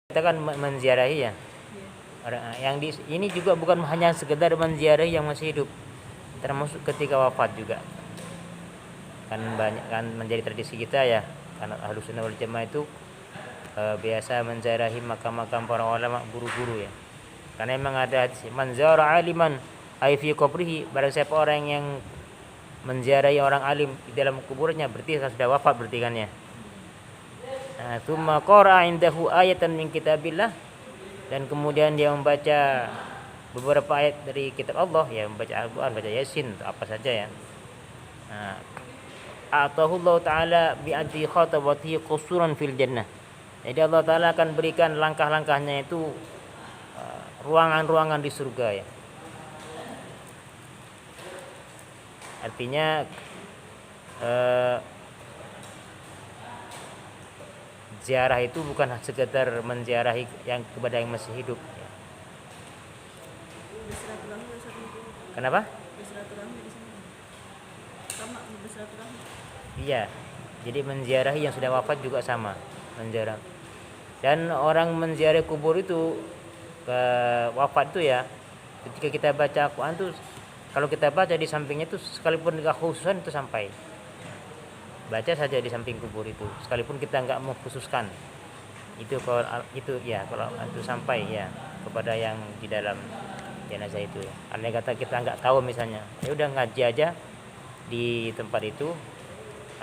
kita kan menziarahi ya. Orang yang ini juga bukan hanya sekedar menziarahi yang masih hidup, termasuk ketika wafat juga. Kan banyak kan menjadi tradisi kita ya, karena Ahlussunnah wal Jamaah itu biasa menziarahi makam-makam para ulama, guru-guru ya. Karena memang ada hadis, man zara aliman ay fi qabrihi, barang siapa orang yang menziarahi orang alim di dalam kuburnya, berarti sudah wafat berarti kan ya. Tsumma qara'a indahu ayatan min kitabillah, dan kemudian dia membaca beberapa ayat dari kitab Allah ya, membaca Al-Qur'an, baca Yasin atau apa saja ya. Atahullahu ta'ala bi'adhi khatabatihi qusuran fil jannah. Jadi Allah Ta'ala akan berikan langkah-langkahnya itu ruangan-ruangan di surga ya. Artinya ziarah itu bukan sekedar menziarahi yang kepada yang masih hidup ya. Kenapa? Iya. Jadi menziarahi yang sudah wafat juga sama, menziarah. Dan orang menziarahi kubur itu ke wafat itu ya, ketika kita baca Al-Qur'an tuh, kalau kita baca di sampingnya itu sekalipun kekhususan itu sampai. Baca saja di samping kubur itu, sekalipun kita enggak mengkhususkan. Itu kalau itu ya, kalau itu sampai ya kepada yang di dalam jenazah itu ya. Andai kata kita enggak tahu misalnya, ya udah ngaji aja di tempat itu.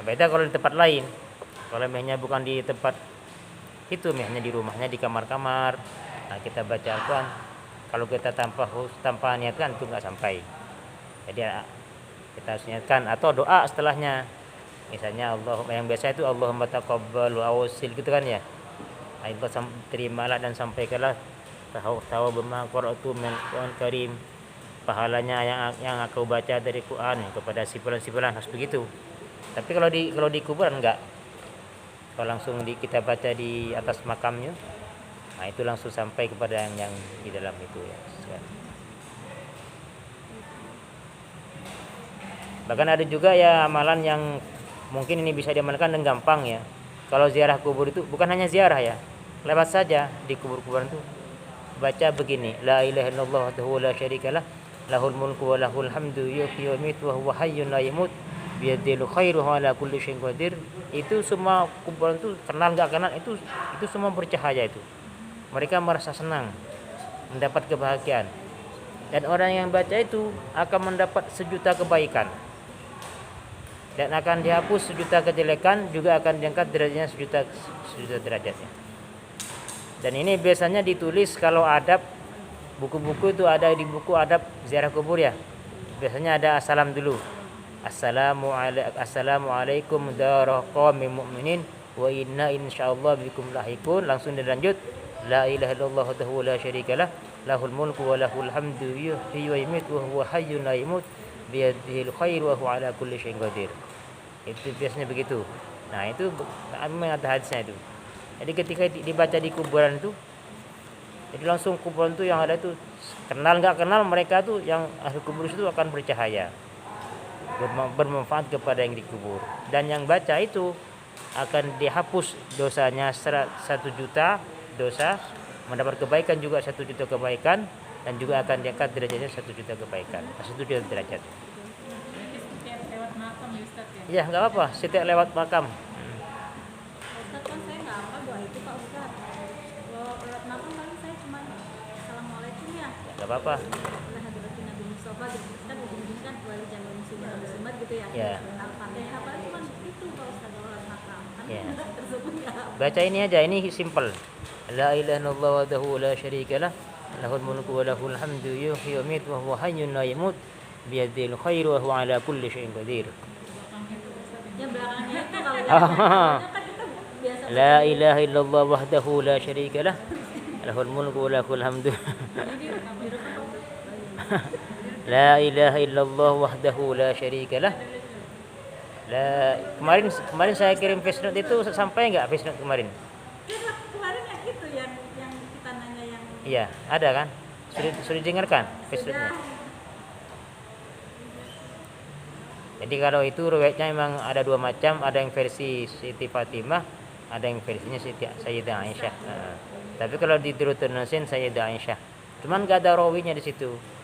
Beda kalau di tempat lain. Kalau memangnya bukan di tempat itu, memangnya di rumahnya, di kamar-kamar. Nah, kita baca Al-Qur'an. Kalau kita tanpa niatkan itu enggak sampai. Jadi kita harus niatkan atau doa setelahnya. Misalnya Allah, yang biasa itu Allahumma taqabbal wa awsil gitu kan ya. Allah terimalah dan sampaikanlah tahu bima qara'tu min Qur'an Karim. Pahalanya yang aku baca dari Quran kepada sifulan-sifulan, harus begitu. Tapi kalau di kuburan enggak. Kalau langsung kita baca di atas makamnya, nah itu langsung sampai kepada yang di dalam itu ya. Bahkan ada juga ya amalan yang mungkin ini bisa diamalkan dengan gampang ya. Kalau ziarah kubur itu bukan hanya ziarah ya, lewat saja di kubur-kuburan itu baca begini, la ilaha illallah wahdahu la syarikalah, lahul mulku wa lahul hamdu yuhyi wa yumiitu wa huwa hayyun la yamut biyadihil khairu wa ala kulli syai'in qadir. Itu semua kuburan itu, kenal enggak kenal, itu semua bercahaya itu. Mereka merasa senang, mendapat kebahagiaan. Dan orang yang baca itu akan mendapat 1.000.000 kebaikan. Dan akan dihapus 1.000.000 kejelekan, juga akan diangkat derajatnya 1.000.000 derajatnya. Dan ini biasanya ditulis kalau adab, buku-buku itu ada di buku adab ziarah kubur ya. Biasanya ada assalam dulu. Assalamualaikum darah qaumin mu'minin wa inna insyaallah bikum lahiqun. Langsung dilanjut, la ilaha illallah wahdahu la syarikalah, lahul mulku wa lahul hamdu yuhyi wa yumiitu wa huwa hayyun la yamut biyadihil khairu wa huwa ala kulli syai'in qadir. Itu biasanya begitu. Nah, itu memang ada hadisnya itu. Jadi ketika dibaca di kuburan itu, jadi langsung kuburan itu yang ada itu, kenal enggak kenal, mereka tuh yang ahli kubur itu akan bercahaya, bermanfaat kepada yang dikubur. Dan yang baca itu akan dihapus dosanya 1.000.000 dosa, mendapat kebaikan juga 1.000.000 kebaikan, dan juga akan diangkat derajatnya 1.000.000 kebaikan, 1.000.000 derajat. Iya, enggak apa-apa, setiap lewat makam. Ustaz, kan saya enggak apa doa itu Pak Ustaz. Kalau lewat makam paling saya cuma assalamualaikum ya. Enggak apa-apa. Udah hadirin Nabi Mustafa gitu kan, ujung-ujungnya kan wali jalan muslimat gitu ya. Ya. Al-Fatihah paling cuma itu Pak Ustaz kalau lewat makam. Kan Ya. tersebut enggak. Baca ini aja, ini simple. La ilaha illallah wahdahu la syarikalah, lahul mulku wa lahul hamdu yuhyi wa yumiitu wa huwa hayyun la yamut biyadihil khairu wa huwa ala kulli syai'in qadir. Yang belakangnya itu kalau kan kita biasa La ilaha illallah wahdahu la syarikalah, lahul mulku wa lahul hamdu. La ilaha illallah wahdahu la syarikalah. Kemarin saya kirim voice note itu, sampai enggak voice note kemarin? kemarin yang itu yang kita nanya yang Iya, ada kan? Sudah dengarkan voice note-nya? Jadi kalau itu riwayatnya memang ada 2 macam, ada yang versi Siti Fatimah, ada yang versinya Sayyidah Aisyah. Tapi kalau di Turut Nusin Sayyidah Aisyah. Cuman gak ada rawinya di situ.